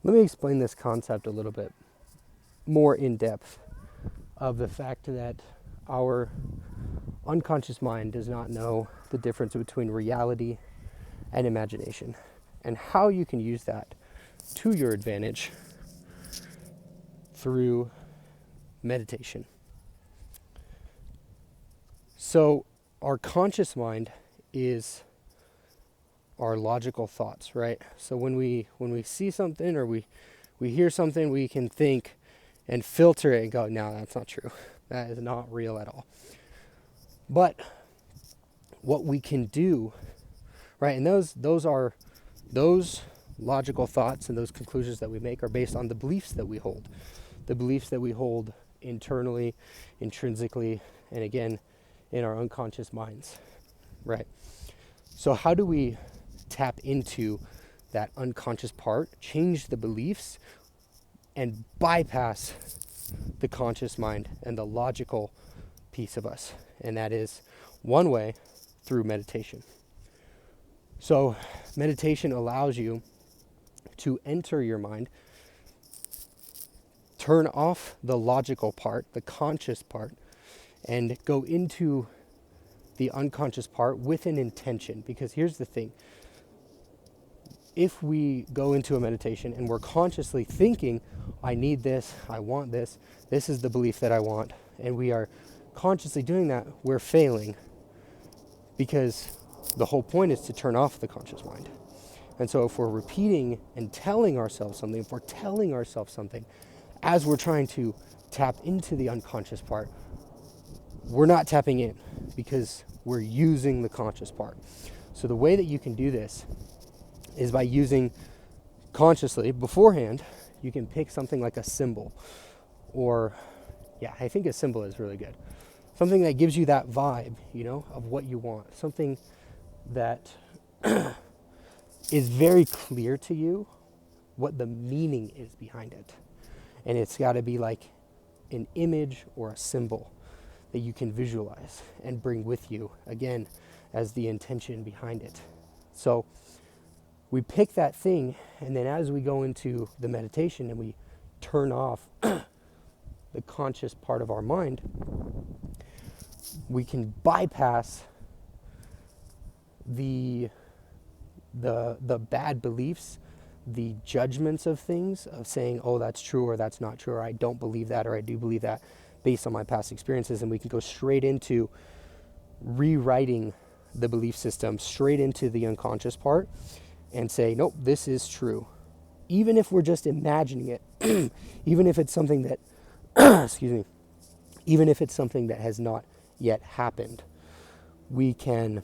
Let me explain this concept a little bit more in depth of the fact that our unconscious mind does not know the difference between reality and imagination, and how you can use that to your advantage through meditation. So, our conscious mind is our logical thoughts, right? So when we see something or we hear something, we can think and filter it and go, no, that's not true. That is not real at all. But what we can do, right, and those logical thoughts and those conclusions that we make are based on the beliefs that we hold. The beliefs that we hold internally, intrinsically, and again, in our unconscious minds, right? So how do we tap into that unconscious part, change the beliefs, and bypass the conscious mind and the logical piece of us? And that is one way, through meditation. So meditation allows you to enter your mind, turn off the logical part, the conscious part, and go into the unconscious part with an intention. Because here's the thing. If we go into a meditation and we're consciously thinking, I need this, I want this, this is the belief that I want, and we are consciously doing that, we're failing. Because the whole point is to turn off the conscious mind. And so if we're repeating and telling ourselves something, if we're telling ourselves something as we're trying to tap into the unconscious part, we're not tapping in because we're using the conscious part. So the way that you can do this is by using consciously beforehand. You can pick something like a symbol, or I think a symbol is really good. Something that gives you that vibe, of what you want. Something that is very clear to you what the meaning is behind it. And it's got to be like an image or a symbol that you can visualize and bring with you, again, as the intention behind it. So we pick that thing, and then as we go into the meditation and we turn off the conscious part of our mind, we can bypass the bad beliefs, the judgments of things, of saying, oh, that's true or that's not true, or I don't believe that or I do believe that based on my past experiences. And we can go straight into rewriting the belief system, straight into the unconscious part, and say, nope, this is true. Even if we're just imagining it, even if it's something that, even if it's something that has not yet happened, we can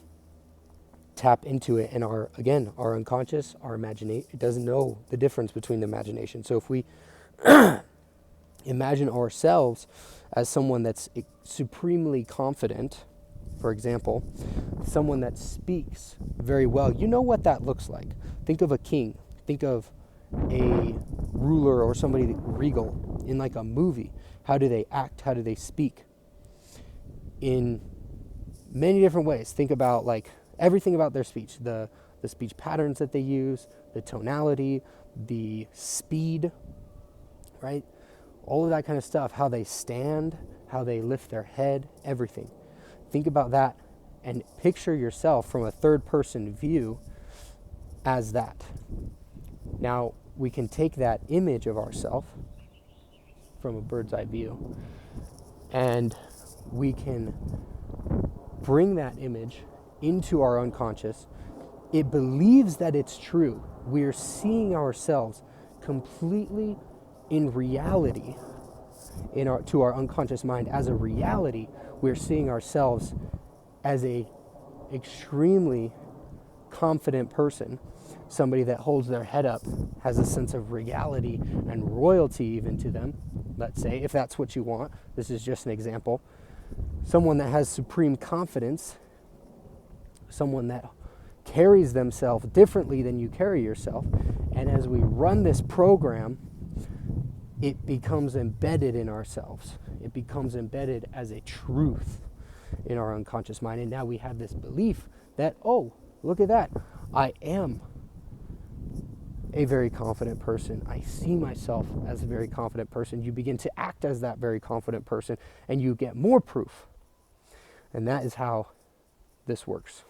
tap into it. And our unconscious, our imagination, it doesn't know the difference between the imagination. So if we imagine ourselves as someone that's supremely confident, for example, someone that speaks very well, you know what that looks like. Think of a king. Think of a ruler or somebody regal in like a movie. How do they act? How do they speak? In many different ways. Think about like everything about their speech, the speech patterns that they use, the tonality, the speed, right? All of that kind of stuff, how they stand, how they lift their head, everything. Think about that and picture yourself from a third person view as that. Now, we can take that image of ourselves from a bird's eye view, and we can bring that image into our unconscious. It believes that it's true. We're seeing ourselves completely in reality, to our unconscious mind as a reality. We're seeing ourselves as a extremely confident person, somebody that holds their head up, has a sense of regality and royalty even to them, let's say, if that's what you want. This is just an example. Someone that has supreme confidence, someone that carries themselves differently than you carry yourself. And as we run this program, it becomes embedded in ourselves. It becomes embedded as a truth in our unconscious mind. And now we have this belief that, oh, look at that. I am a very confident person. I see myself as a very confident person. You begin to act as that very confident person, and you get more proof. And that is how this works.